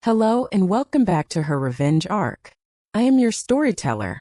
Hello and welcome back to her revenge arc. I am your storyteller.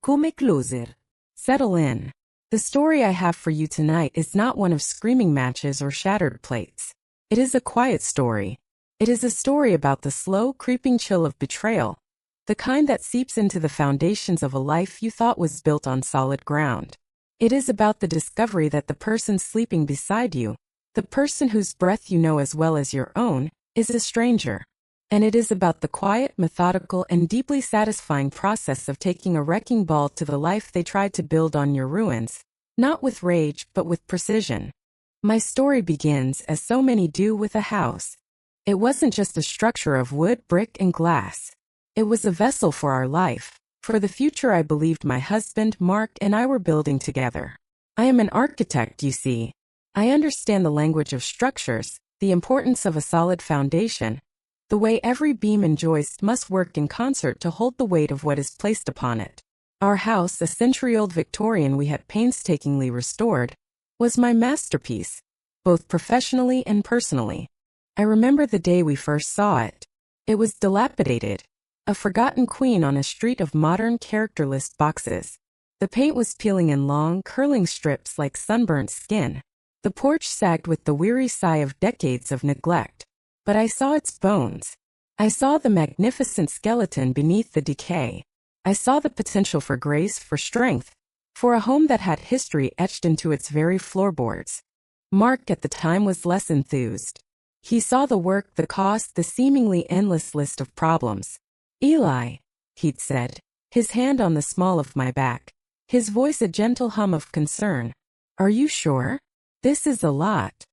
Come closer. Settle in. The story I have for you tonight is not one of screaming matches or shattered plates. It is a quiet story. It is a story about the slow, creeping chill of betrayal. The kind that seeps into the foundations of a life you thought was built on solid ground. It is about the discovery that the person sleeping beside you, the person whose breath you know as well as your own, is a stranger. And it is about the quiet, methodical, and deeply satisfying process of taking a wrecking ball to the life they tried to build on your ruins, not with rage but with precision. My story begins, as so many do, with a house. It wasn't just a structure of wood, brick, and glass. It was a vessel for our life, for the future I believed my husband, Mark, and I were building together. I am an architect, you see. I understand the language of structures, the importance of a solid foundation, the way every beam and joist must work in concert to hold the weight of what is placed upon it. Our house, a century-old Victorian we had painstakingly restored, was my masterpiece, both professionally and personally. I remember the day we first saw it. It was dilapidated, a forgotten queen on a street of modern, characterless boxes. The paint was peeling in long, curling strips like sunburnt skin. The porch sagged with the weary sigh of decades of neglect. But I saw its bones. I saw the magnificent skeleton beneath the decay. I saw the potential for grace, for strength, for a home that had history etched into its very floorboards. Mark at the time was less enthused. He saw the work, the cost, the seemingly endless list of problems. "Eli," he'd said, his hand on the small of my back, his voice a gentle hum of concern. "Are you sure? This is a lot."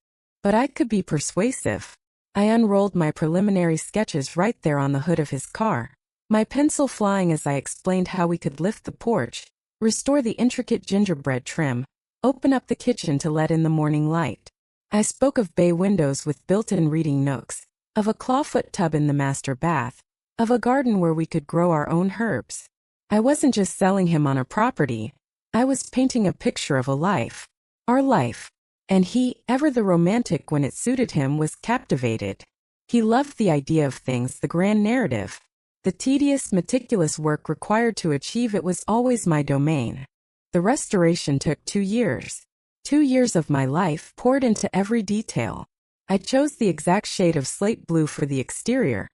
But I could be persuasive. I unrolled my preliminary sketches right there on the hood of his car, my pencil flying as I explained how we could lift the porch, restore the intricate gingerbread trim, open up the kitchen to let in the morning light. I spoke of bay windows with built-in reading nooks, of a clawfoot tub in the master bath, of a garden where we could grow our own herbs. I wasn't just selling him on a property. I was painting a picture of a life. Our life. And he, ever the romantic when it suited him, was captivated. He loved the idea of things, the grand narrative. The tedious, meticulous work required to achieve it was always my domain. The restoration took 2 years. 2 years of my life poured into every detail. I chose the exact shade of slate blue for the exterior,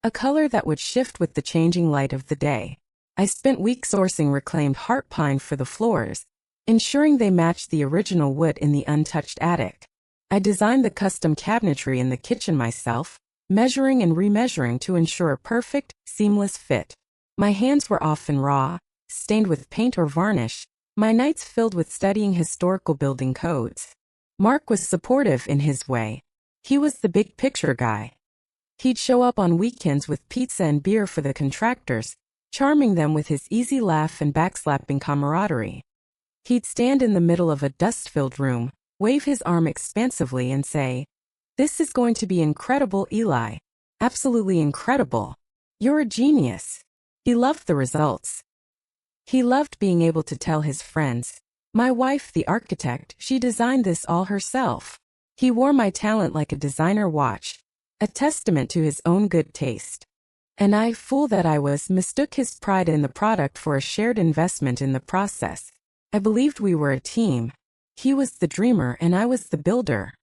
a color that would shift with the changing light of the day. I spent weeks sourcing reclaimed heart pine for the floors, ensuring they matched the original wood in the untouched attic. I designed the custom cabinetry in the kitchen myself, measuring and remeasuring to ensure a perfect, seamless fit. My hands were often raw, stained with paint or varnish, my nights filled with studying historical building codes. Mark was supportive in his way. He was the big picture guy. He'd show up on weekends with pizza and beer for the contractors, charming them with his easy laugh and backslapping camaraderie. He'd stand in the middle of a dust-filled room, wave his arm expansively and say, "This is going to be incredible, Eli. Absolutely incredible. You're a genius." He loved the results. He loved being able to tell his friends, "My wife, the architect, she designed this all herself." He wore my talent like a designer watch, a testament to his own good taste. And I, fool that I was, mistook his pride in the product for a shared investment in the process. I believed we were a team. He was the dreamer and I was the builder.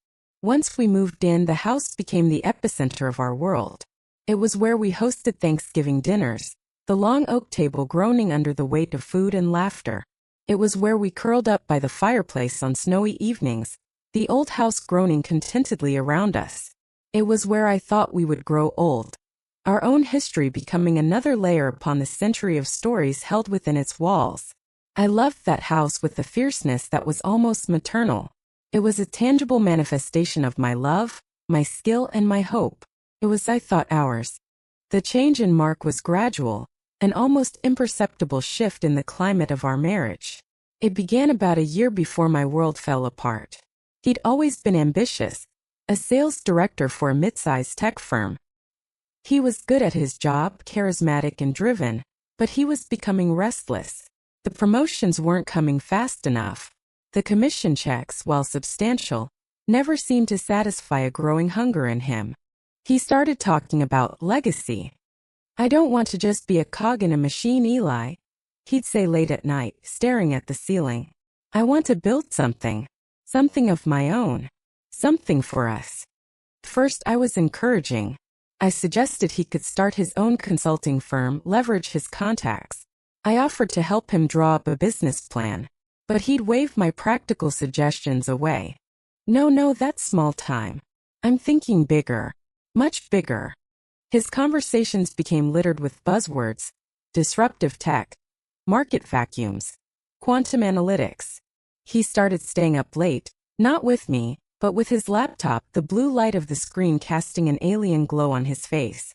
Once we moved in, the house became the epicenter of our world. It was where we hosted Thanksgiving dinners, the long oak table groaning under the weight of food and laughter. It was where we curled up by the fireplace on snowy evenings, the old house groaning contentedly around us. It was where I thought we would grow old, our own history becoming another layer upon the century of stories held within its walls. I loved that house with a fierceness that was almost maternal. It was a tangible manifestation of my love, my skill, and my hope. It was, I thought, ours. The change in Mark was gradual, an almost imperceptible shift in the climate of our marriage. It began about a year before my world fell apart. He'd always been ambitious, a sales director for a mid-sized tech firm. He was good at his job, charismatic and driven, but he was becoming restless. The promotions weren't coming fast enough. The commission checks, while substantial, never seemed to satisfy a growing hunger in him. He started talking about legacy. I don't want to just be a cog in a machine, Eli, he'd say late at night, staring at the ceiling. I want to build something. Something of my own. Something for us. First, I was encouraging. I suggested he could start his own consulting firm, leverage his contacts. I offered to help him draw up a business plan, but he'd wave my practical suggestions away. No, that's small time. I'm thinking bigger. Much bigger. His conversations became littered with buzzwords: disruptive tech, market vacuums, quantum analytics. He started staying up late, not with me, but with his laptop, the blue light of the screen casting an alien glow on his face.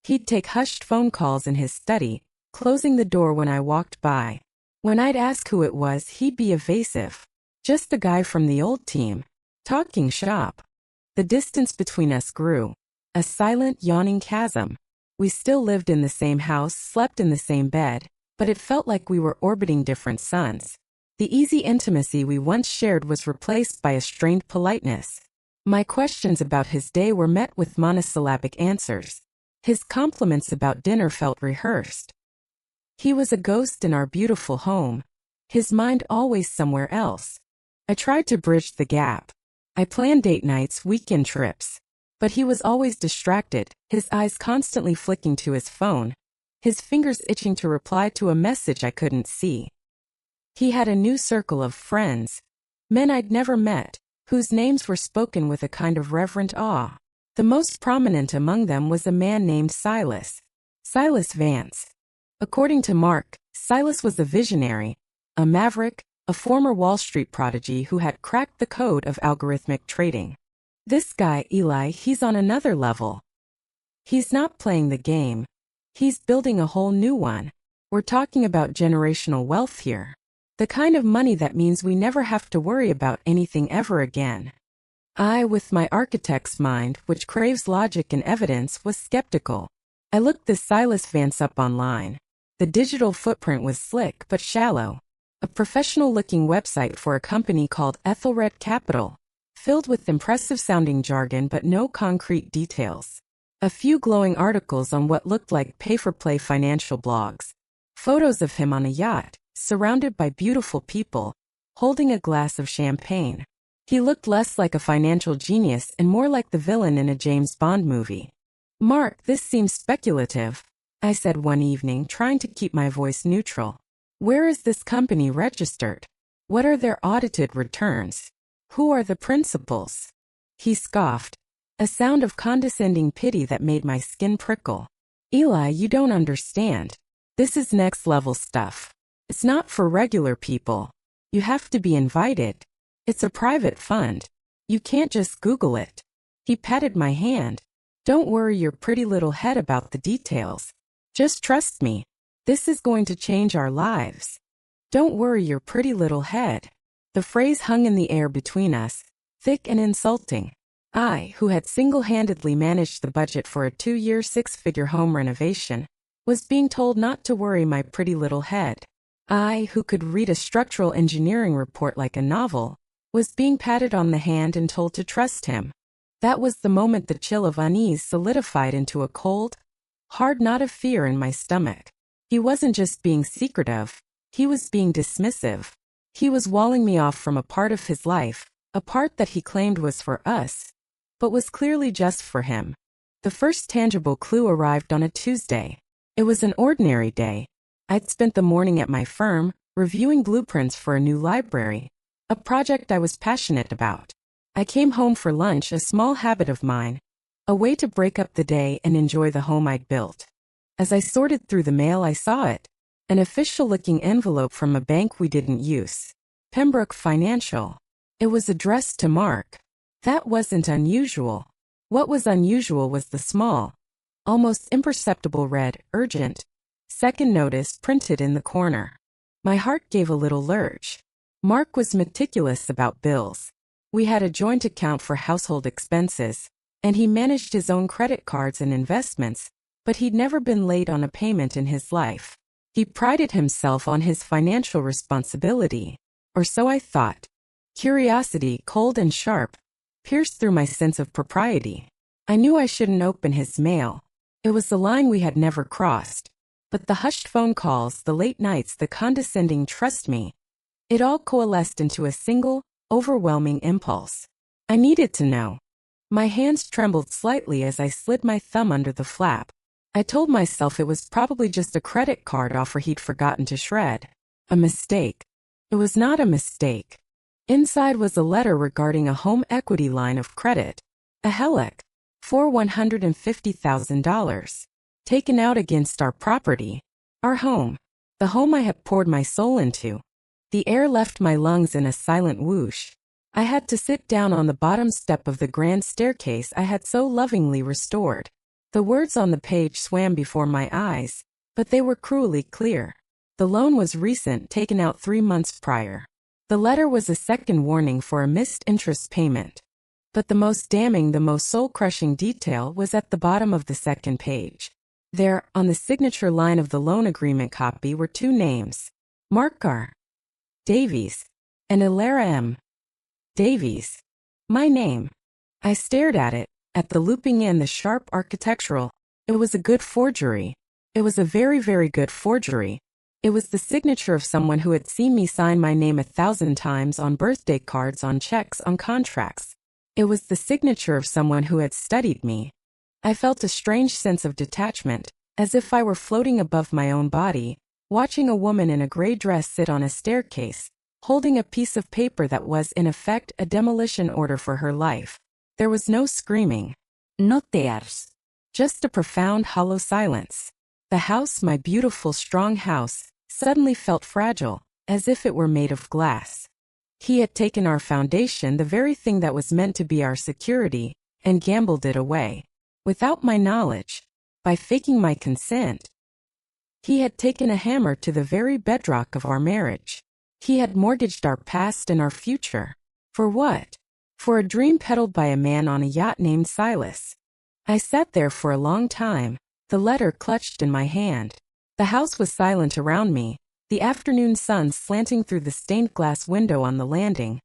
He'd take hushed phone calls in his study, closing the door when I walked by. When I'd ask who it was, he'd be evasive. Just the guy from the old team. Talking shop. The distance between us grew. A silent, yawning chasm. We still lived in the same house, slept in the same bed, but it felt like we were orbiting different suns. The easy intimacy we once shared was replaced by a strained politeness. My questions about his day were met with monosyllabic answers. His compliments about dinner felt rehearsed. He was a ghost in our beautiful home. His mind always somewhere else. I tried to bridge the gap. I planned date nights, weekend trips. But he was always distracted, his eyes constantly flicking to his phone, his fingers itching to reply to a message I couldn't see. He had a new circle of friends, men I'd never met, whose names were spoken with a kind of reverent awe. The most prominent among them was a man named Silas Vance. According to Mark, Silas was a visionary, a maverick, a former Wall Street prodigy who had cracked the code of algorithmic trading. This guy, Eli, he's on another level. He's not playing the game. He's building a whole new one. We're talking about generational wealth here. The kind of money that means we never have to worry about anything ever again. I, with my architect's mind, which craves logic and evidence, was skeptical. I looked this Silas Vance up online. The digital footprint was slick but shallow. A professional-looking website for a company called Ethelred Capital, filled with impressive-sounding jargon but no concrete details. A few glowing articles on what looked like pay-for-play financial blogs. Photos of him on a yacht, surrounded by beautiful people, holding a glass of champagne. He looked less like a financial genius and more like the villain in a James Bond movie. "Mark, this seems speculative," I said one evening, trying to keep my voice neutral. "Where is this company registered? What are their audited returns? Who are the principals?" He scoffed, a sound of condescending pity that made my skin prickle. "Eli, you don't understand. This is next-level stuff. It's not for regular people. You have to be invited. It's a private fund. You can't just Google it." He patted my hand. "Don't worry your pretty little head about the details. Just trust me. This is going to change our lives. Don't worry your pretty little head." The phrase hung in the air between us, thick and insulting. I, who had single-handedly managed the budget for a 2-year, 6-figure home renovation, was being told not to worry my pretty little head. I, who could read a structural engineering report like a novel, was being patted on the hand and told to trust him. That was the moment the chill of unease solidified into a cold, hard knot of fear in my stomach. He wasn't just being secretive, he was being dismissive. He was walling me off from a part of his life, a part that he claimed was for us, but was clearly just for him. The first tangible clue arrived on a Tuesday. It was an ordinary day. I'd spent the morning at my firm, reviewing blueprints for a new library, a project I was passionate about. I came home for lunch, a small habit of mine, a way to break up the day and enjoy the home I'd built. As I sorted through the mail, I saw it. An official-looking envelope from a bank we didn't use. Pembroke Financial. It was addressed to Mark. That wasn't unusual. What was unusual was the small, almost imperceptible red, urgent, second notice printed in the corner. My heart gave a little lurch. Mark was meticulous about bills. We had a joint account for household expenses, and he managed his own credit cards and investments, but he'd never been late on a payment in his life. He prided himself on his financial responsibility, or so I thought. Curiosity, cold and sharp, pierced through my sense of propriety. I knew I shouldn't open his mail. It was the line we had never crossed. But the hushed phone calls, the late nights, the condescending "trust me," it all coalesced into a single, overwhelming impulse. I needed to know. My hands trembled slightly as I slid my thumb under the flap. I told myself it was probably just a credit card offer he'd forgotten to shred. A mistake. It was not a mistake. Inside was a letter regarding a home equity line of credit. A HELOC. For $150,000. Taken out against our property. Our home. The home I had poured my soul into. The air left my lungs in a silent whoosh. I had to sit down on the bottom step of the grand staircase I had so lovingly restored. The words on the page swam before my eyes, but they were cruelly clear. The loan was recent, taken out 3 months prior. The letter was a second warning for a missed interest payment. But the most damning, the most soul-crushing detail was at the bottom of the second page. There, on the signature line of the loan agreement copy, were 2 names. Mark R. Davies and Ilara M. Davies. My name. I stared at it, at the looping in, the sharp architectural. It was a good forgery. It was a very, very good forgery. It was the signature of someone who had seen me sign my name 1,000 times on birthday cards, on checks, on contracts. It was the signature of someone who had studied me. I felt a strange sense of detachment, as if I were floating above my own body, watching a woman in a gray dress sit on a staircase, holding a piece of paper that was, in effect, a demolition order for her life. There was no screaming. No tears. Just a profound, hollow silence. The house, my beautiful, strong house, suddenly felt fragile, as if it were made of glass. He had taken our foundation, the very thing that was meant to be our security, and gambled it away. Without my knowledge. By faking my consent. He had taken a hammer to the very bedrock of our marriage. He had mortgaged our past and our future. For what? For a dream peddled by a man on a yacht named Silas. I sat there for a long time, the letter clutched in my hand. The house was silent around me, the afternoon sun slanting through the stained glass window on the landing,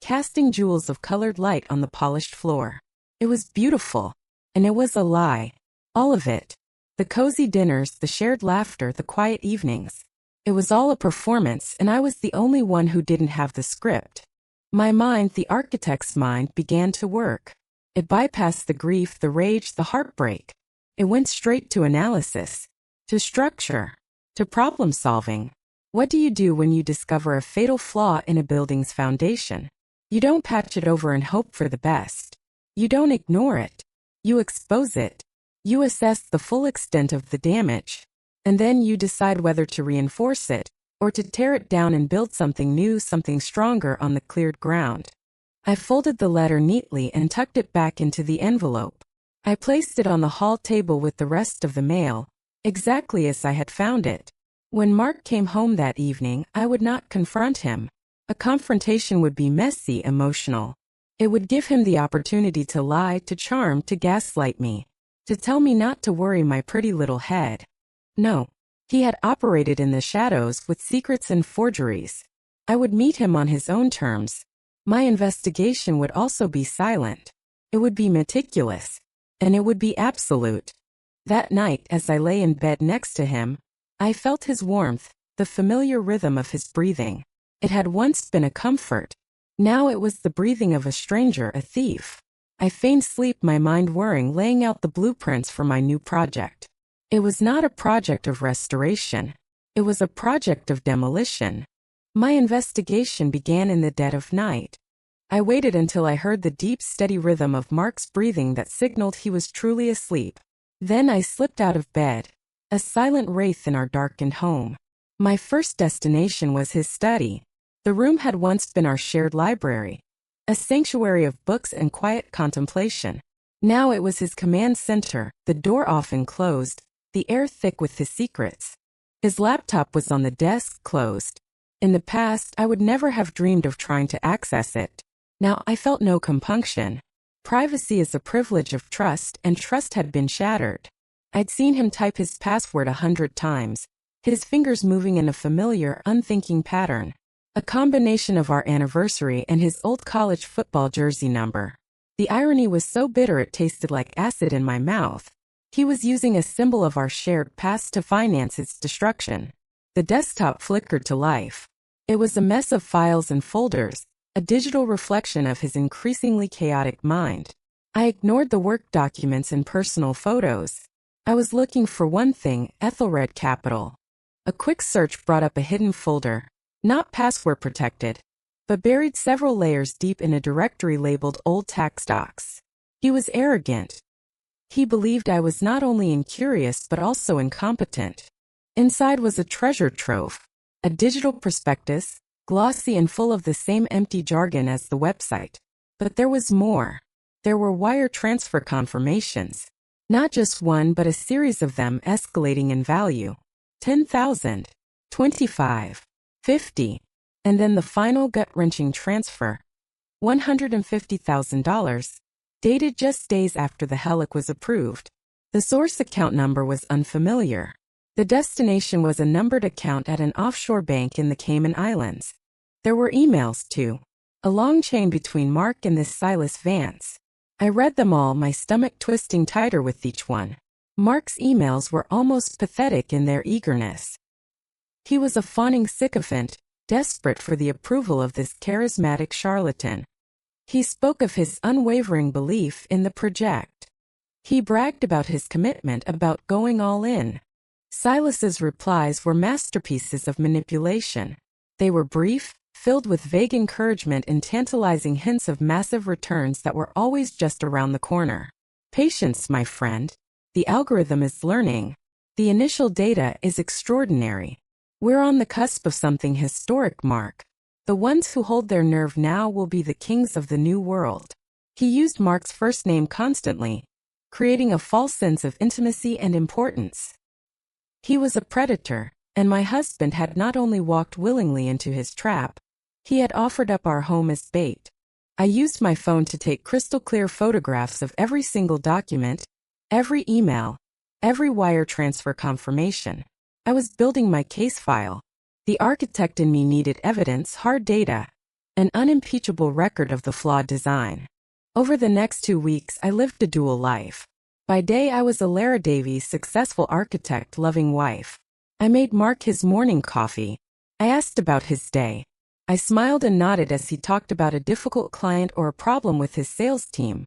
casting jewels of colored light on the polished floor. It was beautiful. And it was a lie. All of it. The cozy dinners, the shared laughter, the quiet evenings. It was all a performance, and I was the only one who didn't have the script. My mind, the architect's mind, began to work. It bypassed the grief, the rage, the heartbreak. It went straight to analysis, to structure, to problem solving. What do you do when you discover a fatal flaw in a building's foundation? You don't patch it over and hope for the best. You don't ignore it. You expose it. You assess the full extent of the damage. And then you decide whether to reinforce it, or to tear it down and build something new, something stronger on the cleared ground. I folded the letter neatly and tucked it back into the envelope. I placed it on the hall table with the rest of the mail, exactly as I had found it. When Mark came home that evening, I would not confront him. A confrontation would be messy, emotional. It would give him the opportunity to lie, to charm, to gaslight me, to tell me not to worry my pretty little head. No, he had operated in the shadows with secrets and forgeries. I would meet him on his own terms. My investigation would also be silent. It would be meticulous. And it would be absolute. That night, as I lay in bed next to him, I felt his warmth, the familiar rhythm of his breathing. It had once been a comfort. Now it was the breathing of a stranger, a thief. I feigned sleep, my mind whirring, laying out the blueprints for my new project. It was not a project of restoration. It was a project of demolition. My investigation began in the dead of night. I waited until I heard the deep, steady rhythm of Mark's breathing that signaled he was truly asleep. Then I slipped out of bed, a silent wraith in our darkened home. My first destination was his study. The room had once been our shared library, a sanctuary of books and quiet contemplation. Now it was his command center, the door often closed, the air thick with his secrets. His laptop was on the desk, closed. In the past, I would never have dreamed of trying to access it. Now I felt no compunction. Privacy is a privilege of trust, and trust had been shattered. I'd seen him type his password 100 times, his fingers moving in a familiar, unthinking pattern. A combination of our anniversary and his old college football jersey number. The irony was so bitter it tasted like acid in my mouth. He was using a symbol of our shared past to finance its destruction. The desktop flickered to life. It was a mess of files and folders, a digital reflection of his increasingly chaotic mind. I ignored the work documents and personal photos. I was looking for one thing: Ethelred Capital. A quick search brought up a hidden folder, not password protected, but buried several layers deep in a directory labeled Old Tax Docs. He was arrogant. He believed I was not only incurious but also incompetent. Inside was a treasure trove, a digital prospectus, glossy and full of the same empty jargon as the website. But there was more. There were wire transfer confirmations. Not just one but a series of them, escalating in value. 10,000, 25, 50, and then the final gut-wrenching transfer. $150,000, dated just days after the helic was approved. The source account number was unfamiliar. The destination was a numbered account at an offshore bank in the Cayman Islands. There were emails too, a long chain between Mark and this Silas Vance. I read them all, my stomach twisting tighter with each one. Mark's emails were almost pathetic in their eagerness. He was a fawning sycophant, desperate for the approval of this charismatic charlatan. He spoke of his unwavering belief in the project. He bragged about his commitment, about going all in. Silas's replies were masterpieces of manipulation. They were brief, filled with vague encouragement and tantalizing hints of massive returns that were always just around the corner. Patience, my friend. The algorithm is learning. The initial data is extraordinary. We're on the cusp of something historic, Mark. The ones who hold their nerve now will be the kings of the new world. He used Mark's first name constantly, creating a false sense of intimacy and importance. He was a predator, and my husband had not only walked willingly into his trap, he had offered up our home as bait. I used my phone to take crystal-clear photographs of every single document, every email, every wire transfer confirmation. I was building my case file. The architect in me needed evidence, hard data, an unimpeachable record of the flawed design. Over the next 2 weeks, I lived a dual life. By day, I was a Lara Davies, successful architect, loving wife. I made Mark his morning coffee. I asked about his day. I smiled and nodded as he talked about a difficult client or a problem with his sales team,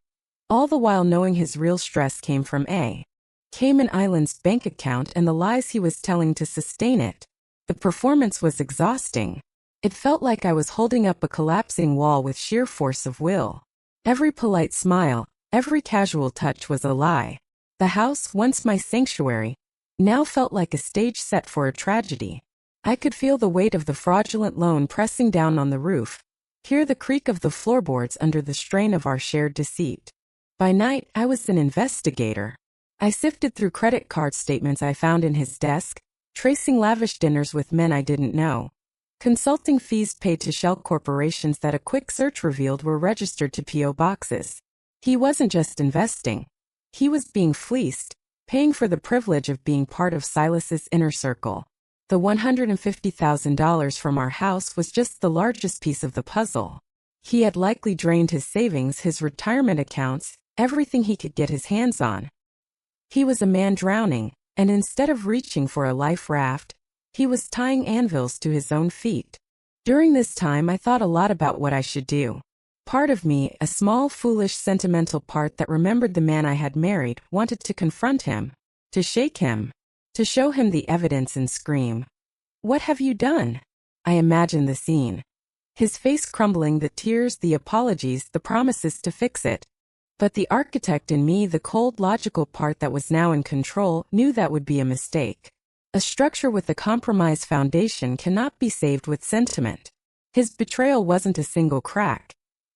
all the while knowing his real stress came from a Cayman Islands bank account and the lies he was telling to sustain it. The performance was exhausting. It felt like I was holding up a collapsing wall with sheer force of will. Every polite smile, every casual touch was a lie. The house, once my sanctuary, now felt like a stage set for a tragedy. I could feel the weight of the fraudulent loan pressing down on the roof, hear the creak of the floorboards under the strain of our shared deceit. By night, I was an investigator. I sifted through credit card statements I found in his desk, tracing lavish dinners with men I didn't know, consulting fees paid to shell corporations that a quick search revealed were registered to P.O. boxes. He wasn't just investing. He was being fleeced, paying for the privilege of being part of Silas's inner circle. The $150,000 from our house was just the largest piece of the puzzle. He had likely drained his savings, his retirement accounts, everything he could get his hands on. He was a man drowning, and instead of reaching for a life raft, he was tying anvils to his own feet. During this time, I thought a lot about what I should do. Part of me, a small, foolish, sentimental part that remembered the man I had married, wanted to confront him, to shake him, to show him the evidence and scream, "What have you done?" I imagined the scene. His face crumbling, the tears, the apologies, the promises to fix it. But the architect in me, the cold, logical part that was now in control, knew that would be a mistake. A structure with a compromised foundation cannot be saved with sentiment. His betrayal wasn't a single crack.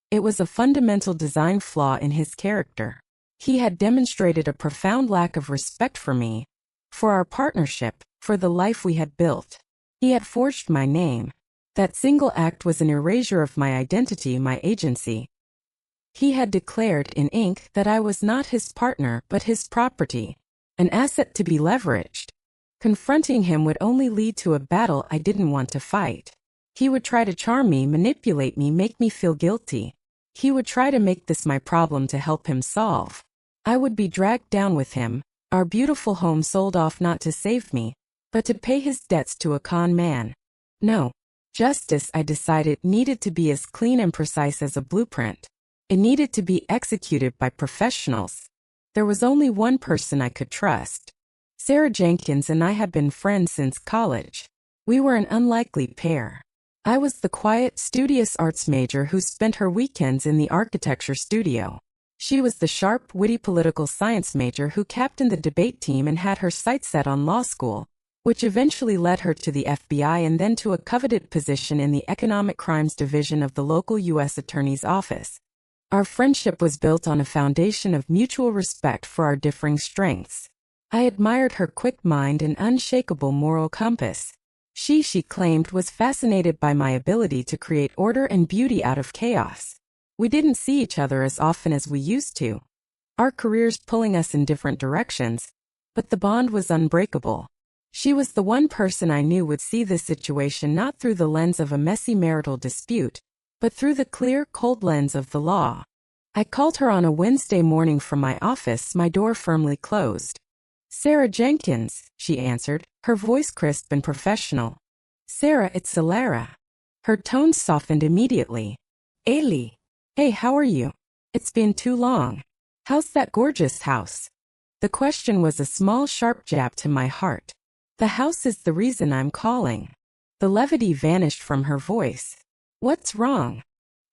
It was a fundamental design flaw in his character. He had demonstrated a profound lack of respect for me, for our partnership, for the life we had built. He had forged my name. That single act was an erasure of my identity, my agency. He had declared in ink that I was not his partner but his property, an asset to be leveraged. Confronting him would only lead to a battle I didn't want to fight. He would try to charm me, manipulate me, make me feel guilty. He would try to make this my problem to help him solve. I would be dragged down with him, our beautiful home sold off not to save me, but to pay his debts to a con man. No. Justice, I decided, needed to be as clean and precise as a blueprint. It needed to be executed by professionals. There was only one person I could trust. Sarah Jenkins and I had been friends since college. We were an unlikely pair. I was the quiet, studious arts major who spent her weekends in the architecture studio. She was the sharp, witty political science major who captained the debate team and had her sights set on law school, which eventually led her to the FBI and then to a coveted position in the Economic Crimes Division of the local U.S. Attorney's Office. Our friendship was built on a foundation of mutual respect for our differing strengths. I admired her quick mind and unshakable moral compass. She claimed, was fascinated by my ability to create order and beauty out of chaos. We didn't see each other as often as we used to, our careers pulling us in different directions, but the bond was unbreakable. She was the one person I knew would see this situation not through the lens of a messy marital dispute, but through the clear, cold lens of the law. I called her on a Wednesday morning from my office, my door firmly closed. "Sarah Jenkins," she answered, her voice crisp and professional. "Sarah, it's Alara." Her tone softened immediately. "Ailey. Hey, how are you? It's been too long. How's that gorgeous house?" The question was a small, sharp jab to my heart. "The house is the reason I'm calling." The levity vanished from her voice. "What's wrong?"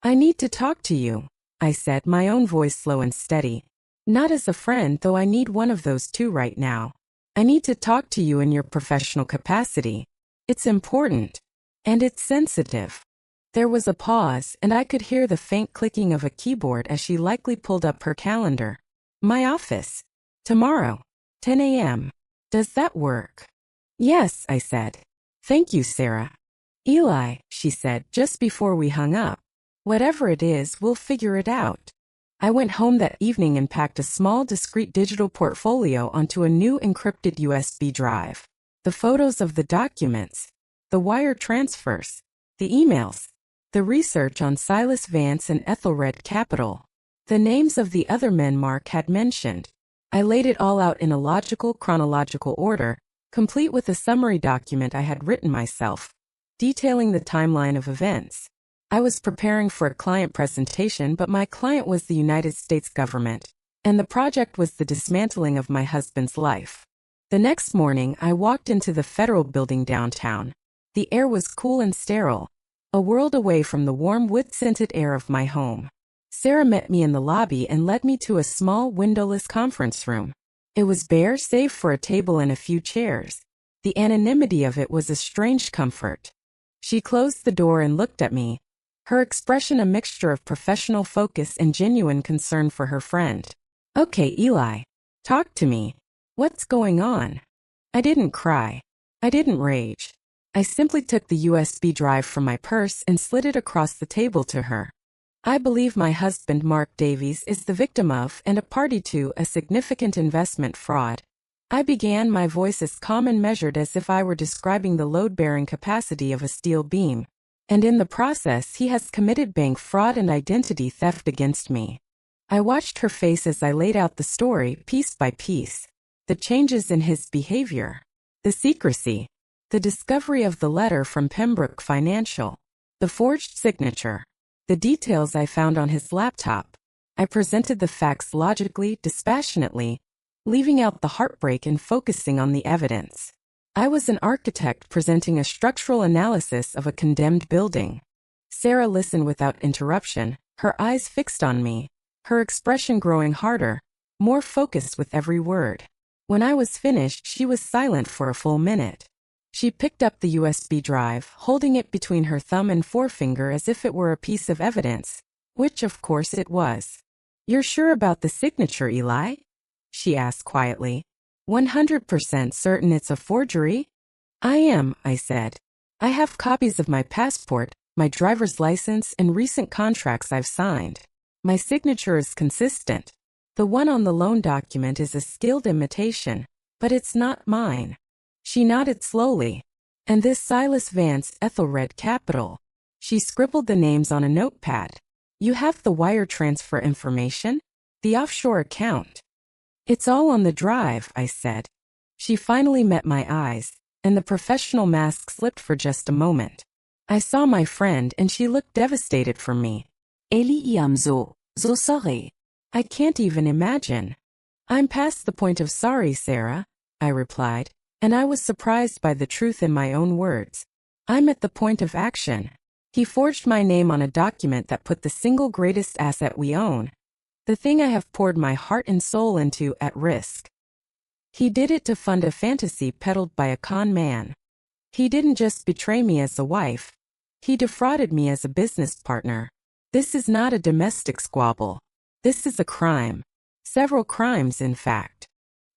"I need to talk to you," I said, my own voice slow and steady. "Not as a friend, though I need one of those too right now. I need to talk to you in your professional capacity. It's important. And it's sensitive." There was a pause, and I could hear the faint clicking of a keyboard as she likely pulled up her calendar. "My office. Tomorrow. 10 a.m. Does that work?" "Yes," I said. "Thank you, Sarah." "Eli," she said just before we hung up. "Whatever it is, we'll figure it out." I went home that evening and packed a small, discreet digital portfolio onto a new encrypted USB drive. The photos of the documents, the wire transfers, the emails, the research on Silas Vance and Ethelred Capital, the names of the other men Mark had mentioned. I laid it all out in a logical, chronological order, complete with a summary document I had written myself, detailing the timeline of events. I was preparing for a client presentation, but my client was the United States government, and the project was the dismantling of my husband's life. The next morning, I walked into the federal building downtown. The air was cool and sterile, a world away from the warm, wood-scented air of my home. Sarah met me in the lobby and led me to a small, windowless conference room. It was bare save for a table and a few chairs. The anonymity of it was a strange comfort. She closed the door and looked at me, her expression a mixture of professional focus and genuine concern for her friend. "Okay, Eli. Talk to me. What's going on?" I didn't cry. I didn't rage. I simply took the USB drive from my purse and slid it across the table to her. "I believe my husband, Mark Davies, is the victim of and a party to a significant investment fraud." I began, my voice as calm and measured as if I were describing the load-bearing capacity of a steel beam. "And in the process, he has committed bank fraud and identity theft against me." I watched her face as I laid out the story, piece by piece. The changes in his behavior, the secrecy, the discovery of the letter from Pembroke Financial, the forged signature, the details I found on his laptop. I presented the facts logically, dispassionately, leaving out the heartbreak and focusing on the evidence. I was an architect presenting a structural analysis of a condemned building. Sarah listened without interruption, her eyes fixed on me, her expression growing harder, more focused with every word. When I was finished, she was silent for a full minute. She picked up the USB drive, holding it between her thumb and forefinger as if it were a piece of evidence, which of course it was. "You're sure about the signature, Eli?" she asked quietly. 100% certain it's a forgery?" "I am," I said. "I have copies of my passport, my driver's license, and recent contracts I've signed. My signature is consistent. The one on the loan document is a skilled imitation, but it's not mine." She nodded slowly. "And this Silas Vance, Ethelred Capital." She scribbled the names on a notepad. You have the wire transfer information? The offshore account? It's all on the drive, I said. She finally met my eyes, and the professional mask slipped for just a moment. I saw my friend and she looked devastated for me. Eli am so sorry. I can't even imagine. I'm past the point of sorry, Sarah, I replied, and I was surprised by the truth in my own words. I'm at the point of action. He forged my name on a document that put the single greatest asset we own, the thing I have poured my heart and soul into, at risk. He did it to fund a fantasy peddled by a con man. He didn't just betray me as a wife. He defrauded me as a business partner. This is not a domestic squabble. This is a crime. Several crimes, in fact.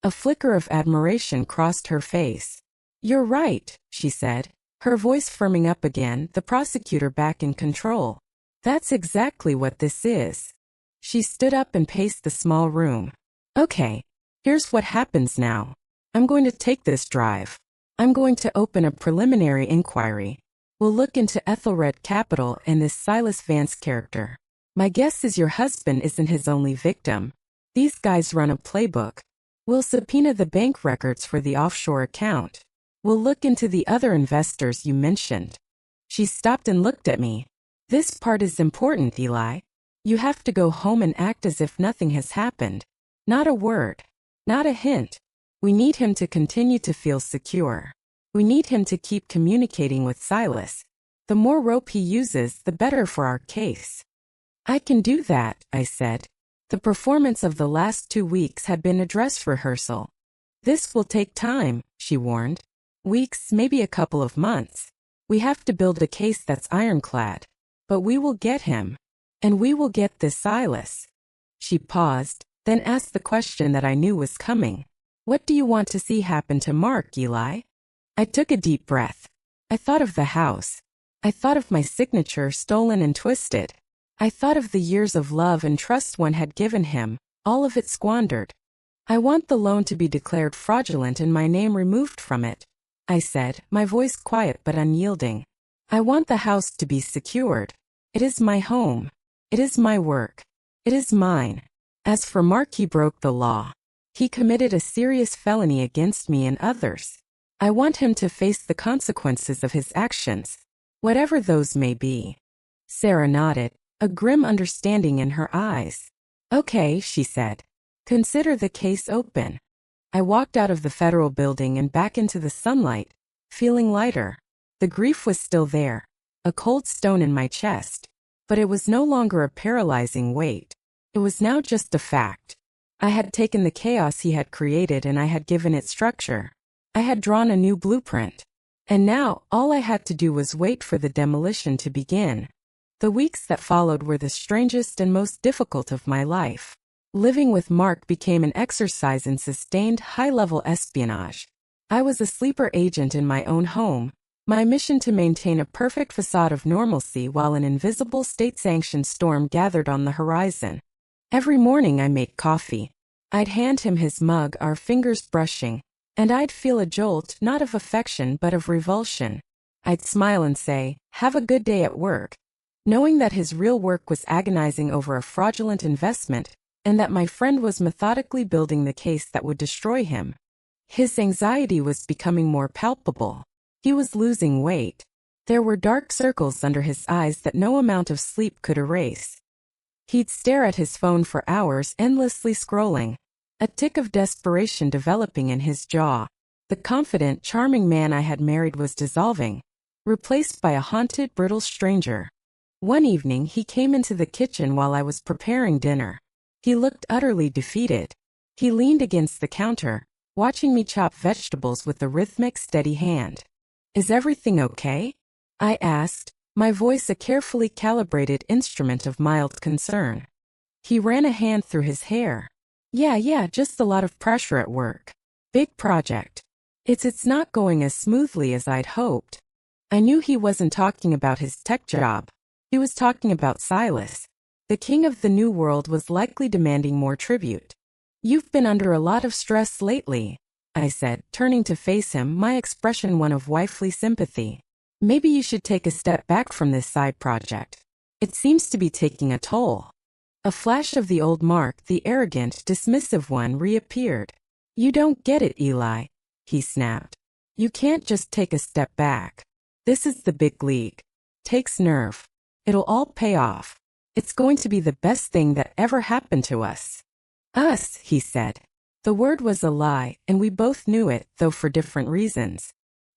A flicker of admiration crossed her face. You're right, she said, her voice firming up again, the prosecutor back in control. That's exactly what this is. She stood up and paced the small room. Okay, here's what happens now. I'm going to take this drive. I'm going to open a preliminary inquiry. We'll look into Ethelred Capital and this Silas Vance character. My guess is your husband isn't his only victim. These guys run a playbook. We'll subpoena the bank records for the offshore account. We'll look into the other investors you mentioned. She stopped and looked at me. This part is important, Eli. You have to go home and act as if nothing has happened. Not a word. Not a hint. We need him to continue to feel secure. We need him to keep communicating with Silas. The more rope he uses, the better for our case. I can do that, I said. The performance of the last 2 weeks had been a dress rehearsal. This will take time, she warned. Weeks, maybe a couple of months. We have to build a case that's ironclad. But we will get him. And we will get this Silas. She paused, then asked the question that I knew was coming. What do you want to see happen to Mark, Eli? I took a deep breath. I thought of the house. I thought of my signature stolen and twisted. I thought of the years of love and trust one had given him, all of it squandered. I want the loan to be declared fraudulent and my name removed from it, I said, my voice quiet but unyielding. I want the house to be secured. It is my home. It is my work. It is mine. As for Mark, he broke the law. He committed a serious felony against me and others. I want him to face the consequences of his actions, whatever those may be. Sarah nodded, a grim understanding in her eyes. Okay, she said. Consider the case open. I walked out of the federal building and back into the sunlight, feeling lighter. The grief was still there, a cold stone in my chest, but it was no longer a paralyzing weight. It was now just a fact. I had taken the chaos he had created and I had given it structure. I had drawn a new blueprint. And now, all I had to do was wait for the demolition to begin. The weeks that followed were the strangest and most difficult of my life. Living with Mark became an exercise in sustained high-level espionage. I was a sleeper agent in my own home, my mission to maintain a perfect facade of normalcy while an invisible state-sanctioned storm gathered on the horizon. Every morning I made coffee. I'd hand him his mug, our fingers brushing, and I'd feel a jolt not of affection but of revulsion. I'd smile and say, "Have a good day at work," knowing that his real work was agonizing over a fraudulent investment, and that my friend was methodically building the case that would destroy him. His anxiety was becoming more palpable. He was losing weight. There were dark circles under his eyes that no amount of sleep could erase. He'd stare at his phone for hours, endlessly scrolling, a tick of desperation developing in his jaw. The confident, charming man I had married was dissolving, replaced by a haunted, brittle stranger. One evening he came into the kitchen while I was preparing dinner. He looked utterly defeated. He leaned against the counter, watching me chop vegetables with a rhythmic, steady hand. "Is everything okay?" I asked, my voice a carefully calibrated instrument of mild concern. He ran a hand through his hair. Yeah, just a lot of pressure at work. Big project. It's not going as smoothly as I'd hoped." I knew he wasn't talking about his tech job. He was talking about Silas. The king of the new world was likely demanding more tribute. "You've been under a lot of stress lately," I said, turning to face him, my expression one of wifely sympathy. "Maybe you should take a step back from this side project. It seems to be taking a toll. A flash of the old Mark, the arrogant, dismissive one, reappeared. You don't get it, Eli, he snapped. You can't just take a step back. This is the big league. Takes nerve. It'll all pay off. It's going to be the best thing that ever happened to us. Us, he said. The word was a lie, and we both knew it, though for different reasons.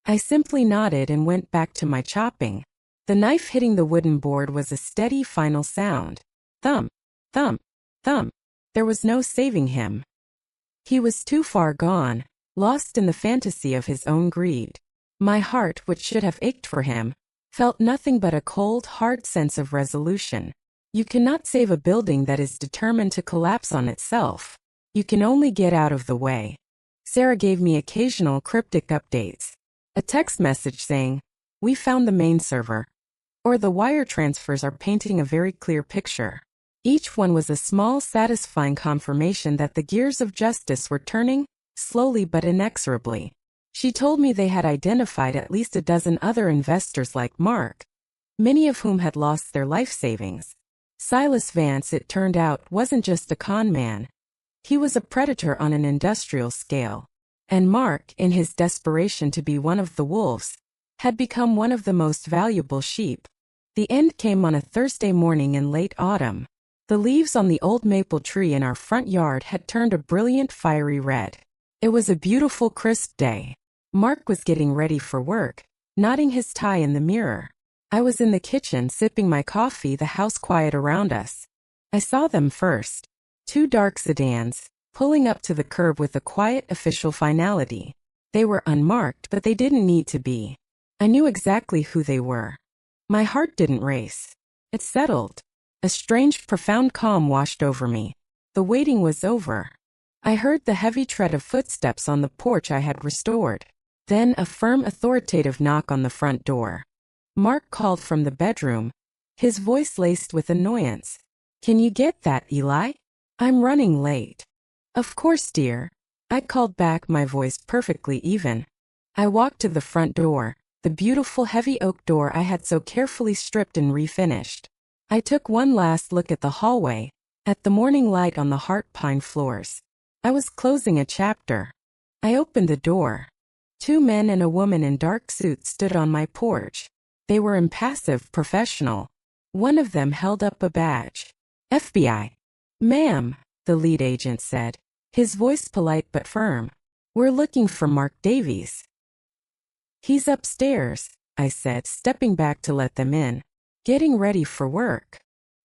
I simply nodded and went back to my chopping. The knife hitting the wooden board was a steady final sound. Thump, thump, thump. There was no saving him. He was too far gone, lost in the fantasy of his own greed. My heart, which should have ached for him, felt nothing but a cold, hard sense of resolution. You cannot save a building that is determined to collapse on itself. You can only get out of the way. Sarah gave me occasional cryptic updates. A text message saying, "We found the main server." Or the wire transfers are painting a very clear picture. Each one was a small, satisfying confirmation that the gears of justice were turning, slowly but inexorably. She told me they had identified at least a dozen other investors like Mark, many of whom had lost their life savings. Silas Vance, it turned out, wasn't just a con man. He was a predator on an industrial scale. And Mark, in his desperation to be one of the wolves, had become one of the most valuable sheep. The end came on a Thursday morning in late autumn. The leaves on the old maple tree in our front yard had turned a brilliant fiery red. It was a beautiful, crisp day. Mark was getting ready for work, knotting his tie in the mirror. I was in the kitchen sipping my coffee, the house quiet around us. I saw them first. Two dark sedans, pulling up to the curb with a quiet official finality. They were unmarked, but they didn't need to be. I knew exactly who they were. My heart didn't race. It settled. A strange, profound calm washed over me. The waiting was over. I heard the heavy tread of footsteps on the porch I had restored. Then a firm, authoritative knock on the front door. Mark called from the bedroom, his voice laced with annoyance. "Can you get that, Eli? I'm running late." "Of course, dear," I called back, my voice perfectly even. I walked to the front door, the beautiful heavy oak door I had so carefully stripped and refinished. I took one last look at the hallway, at the morning light on the heart pine floors. I was closing a chapter. I opened the door. Two men and a woman in dark suits stood on my porch. They were impassive, professional. One of them held up a badge. "FBI." "Ma'am," the lead agent said, his voice polite but firm. "We're looking for Mark Davies." "He's upstairs," I said, stepping back to let them in. "Getting ready for work."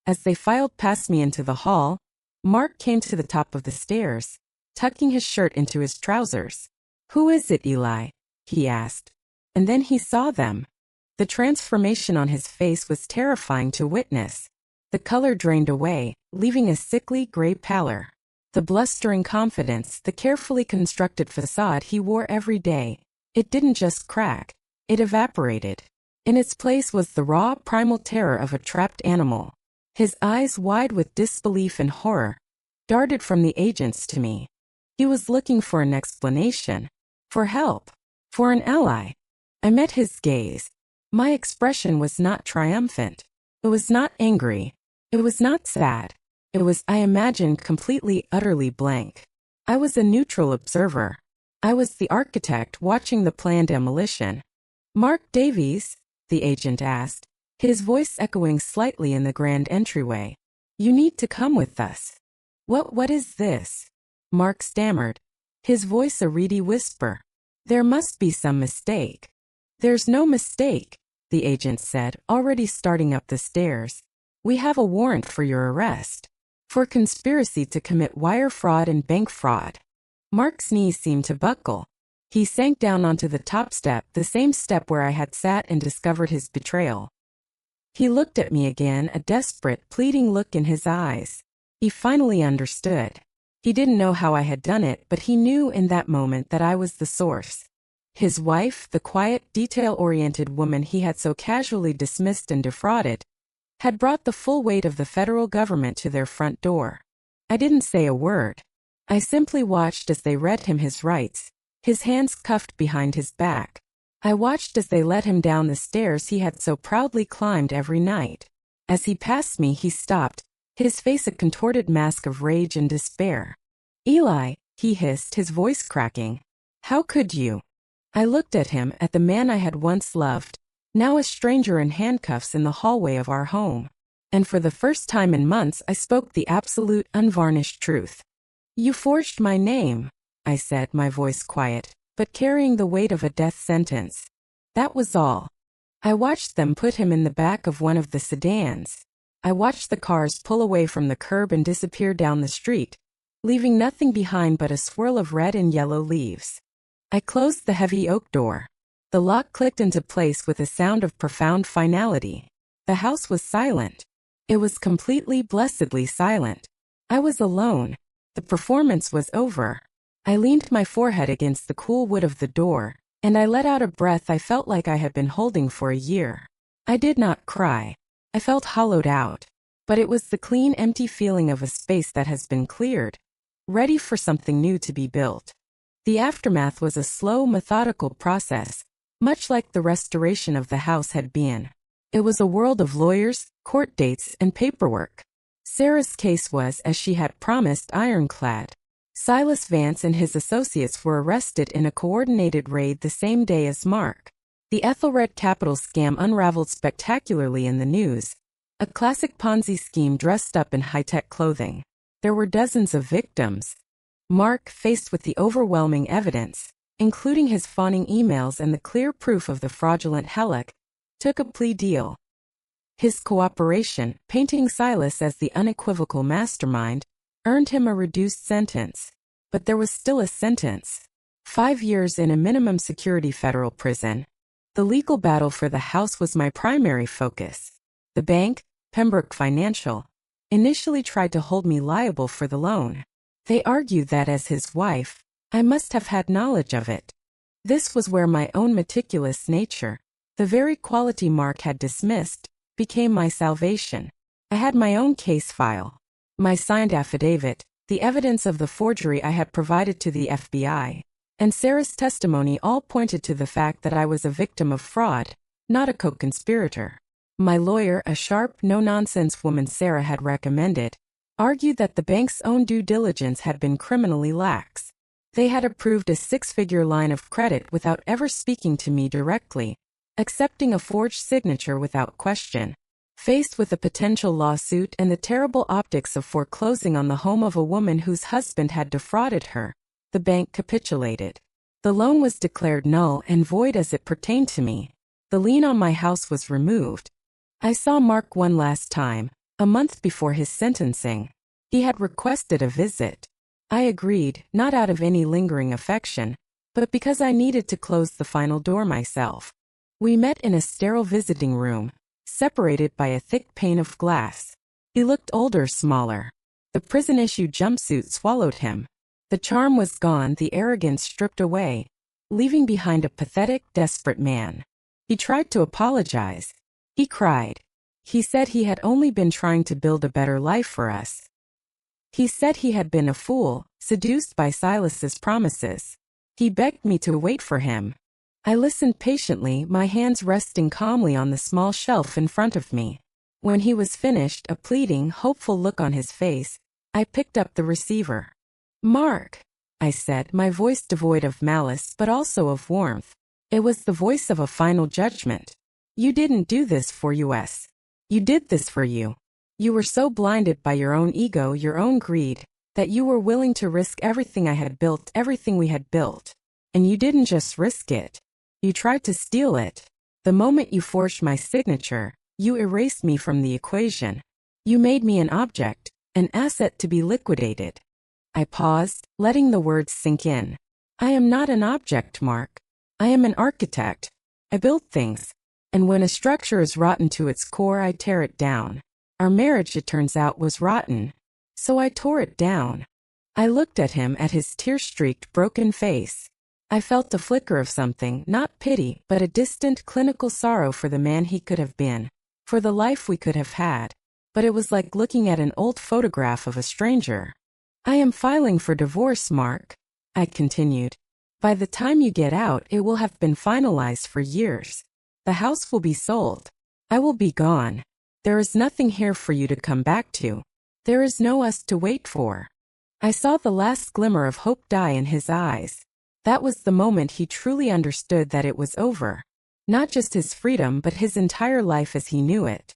As they filed past me into the hall, Mark came to the top of the stairs, tucking his shirt into his trousers. "Who is it, Eli?" he asked. And then he saw them. The transformation on his face was terrifying to witness. The color drained away, leaving a sickly gray pallor. The blustering confidence, the carefully constructed facade he wore every day, it didn't just crack, it evaporated. In its place was the raw, primal terror of a trapped animal. His eyes, wide with disbelief and horror, darted from the agents to me. He was looking for an explanation, for help, for an ally. I met his gaze. My expression was not triumphant. It was not angry. It was not sad. It was, I imagined, completely, utterly blank. I was a neutral observer. I was the architect watching the planned demolition. "Mark Davies?" the agent asked, his voice echoing slightly in the grand entryway. "You need to come with us." What is this?" Mark stammered, his voice a reedy whisper. "There must be some mistake." "There's no mistake," the agent said, already starting up the stairs. "We have a warrant for your arrest. For conspiracy to commit wire fraud and bank fraud." Mark's knees seemed to buckle. He sank down onto the top step, the same step where I had sat and discovered his betrayal. He looked at me again, a desperate, pleading look in his eyes. He finally understood. He didn't know how I had done it, but he knew in that moment that I was the source. His wife, the quiet, detail-oriented woman he had so casually dismissed and defrauded, had brought the full weight of the federal government to their front door. I didn't say a word. I simply watched as they read him his rights, his hands cuffed behind his back. I watched as they led him down the stairs he had so proudly climbed every night. As he passed me, he stopped, his face a contorted mask of rage and despair. "Eli," he hissed, his voice cracking. "How could you?" I looked at him, at the man I had once loved, now a stranger in handcuffs in the hallway of our home. And for the first time in months I spoke the absolute, unvarnished truth. "You forged my name," I said, my voice quiet, but carrying the weight of a death sentence. That was all. I watched them put him in the back of one of the sedans. I watched the cars pull away from the curb and disappear down the street, leaving nothing behind but a swirl of red and yellow leaves. I closed the heavy oak door. The lock clicked into place with a sound of profound finality. The house was silent. It was completely, blessedly silent. I was alone. The performance was over. I leaned my forehead against the cool wood of the door, and I let out a breath I felt like I had been holding for a year. I did not cry. I felt hollowed out. But it was the clean, empty feeling of a space that has been cleared, ready for something new to be built. The aftermath was a slow, methodical process, much like the restoration of the house had been. It was a world of lawyers, court dates, and paperwork. Sarah's case was, as she had promised, ironclad. Silas Vance and his associates were arrested in a coordinated raid the same day as Mark. The Ethelred Capital scam unraveled spectacularly in the news. A classic Ponzi scheme dressed up in high-tech clothing. There were dozens of victims. Mark, faced with the overwhelming evidence, including his fawning emails and the clear proof of the fraudulent Helek, took a plea deal. His cooperation, painting Silas as the unequivocal mastermind, earned him a reduced sentence. But there was still a sentence. 5 years in a minimum security federal prison. The legal battle for the house was my primary focus. The bank, Pembroke Financial, initially tried to hold me liable for the loan. They argued that as his wife, I must have had knowledge of it. This was where my own meticulous nature, the very quality Mark had dismissed, became my salvation. I had my own case file. My signed affidavit, the evidence of the forgery I had provided to the FBI, and Sarah's testimony all pointed to the fact that I was a victim of fraud, not a co-conspirator. My lawyer, a sharp, no-nonsense woman Sarah had recommended, argued that the bank's own due diligence had been criminally lax. They had approved a 6-figure line of credit without ever speaking to me directly, accepting a forged signature without question. Faced with a potential lawsuit and the terrible optics of foreclosing on the home of a woman whose husband had defrauded her, the bank capitulated. The loan was declared null and void as it pertained to me. The lien on my house was removed. I saw Mark one last time, a month before his sentencing. He had requested a visit. I agreed, not out of any lingering affection, but because I needed to close the final door myself. We met in a sterile visiting room, separated by a thick pane of glass. He looked older, smaller. The prison-issued jumpsuit swallowed him. The charm was gone, the arrogance stripped away, leaving behind a pathetic, desperate man. He tried to apologize. He cried. He said he had only been trying to build a better life for us. He said he had been a fool, seduced by Silas's promises. He begged me to wait for him. I listened patiently, my hands resting calmly on the small shelf in front of me. When he was finished, a pleading, hopeful look on his face, I picked up the receiver. "Mark," I said, my voice devoid of malice but also of warmth. It was the voice of a final judgment. "You didn't do this for us. You did this for you. You were so blinded by your own ego, your own greed, that you were willing to risk everything I had built, everything we had built. And you didn't just risk it. You tried to steal it. The moment you forged my signature, you erased me from the equation. You made me an object, an asset to be liquidated." I paused, letting the words sink in. "I am not an object, Mark. I am an architect. I build things. And when a structure is rotten to its core, I tear it down. Our marriage, it turns out, was rotten. So I tore it down." I looked at him, at his tear-streaked, broken face. I felt a flicker of something, not pity, but a distant, clinical sorrow for the man he could have been, for the life we could have had. But it was like looking at an old photograph of a stranger. "I am filing for divorce, Mark," I continued. "By the time you get out, it will have been finalized for years. The house will be sold. I will be gone. There is nothing here for you to come back to. There is no us to wait for. I saw the last glimmer of hope die in his eyes. That was the moment he truly understood that it was over. Not just his freedom but his entire life as he knew it.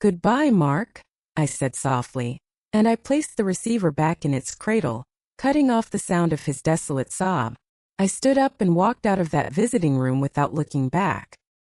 "Goodbye, Mark," I said softly, and I placed the receiver back in its cradle, cutting off the sound of his desolate sob. I stood up and walked out of that visiting room without looking back.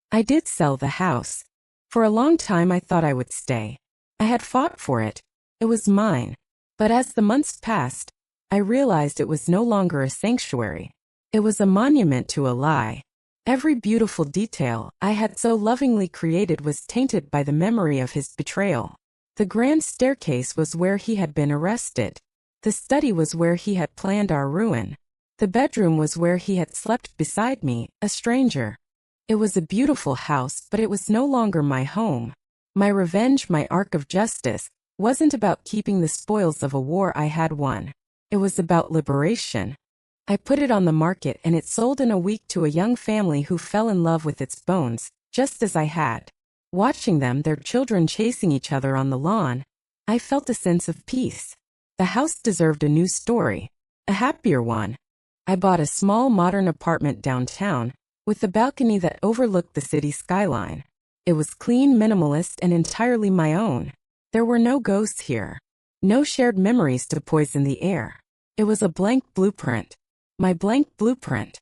I did sell the house. For a long time I thought I would stay. I had fought for it. It was mine. But as the months passed, I realized it was no longer a sanctuary. It was a monument to a lie. Every beautiful detail I had so lovingly created was tainted by the memory of his betrayal. The grand staircase was where he had been arrested. The study was where he had planned our ruin. The bedroom was where he had slept beside me, a stranger. It was a beautiful house, but it was no longer my home. My revenge, my arc of justice, wasn't about keeping the spoils of a war I had won. It was about liberation. I put it on the market and it sold in a week to a young family who fell in love with its bones, just as I had. Watching them, their children chasing each other on the lawn, I felt a sense of peace. The house deserved a new story, a happier one. I bought a small modern apartment downtown, with a balcony that overlooked the city skyline. It was clean, minimalist, and entirely my own. There were no ghosts here. No shared memories to poison the air. It was a blank blueprint. My blank blueprint.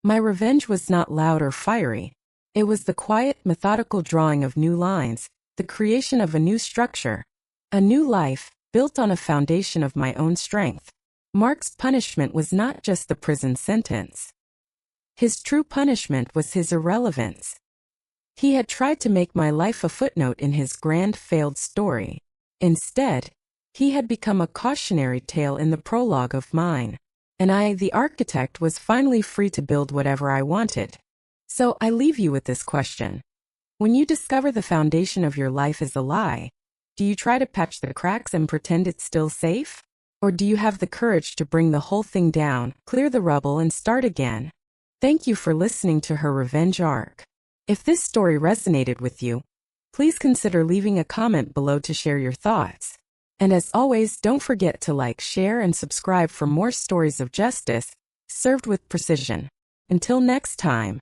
My revenge was not loud or fiery. It was the quiet, methodical drawing of new lines, the creation of a new structure. A new life, built on a foundation of my own strength. Mark's punishment was not just the prison sentence. His true punishment was his irrelevance. He had tried to make my life a footnote in his grand failed story. Instead, he had become a cautionary tale in the prologue of mine. And I, the architect, was finally free to build whatever I wanted. So I leave you with this question. When you discover the foundation of your life is a lie, do you try to patch the cracks and pretend it's still safe? Or do you have the courage to bring the whole thing down, clear the rubble, and start again? Thank you for listening to her revenge arc. If this story resonated with you, please consider leaving a comment below to share your thoughts. And as always, don't forget to like, share, and subscribe for more stories of justice, served with precision. Until next time.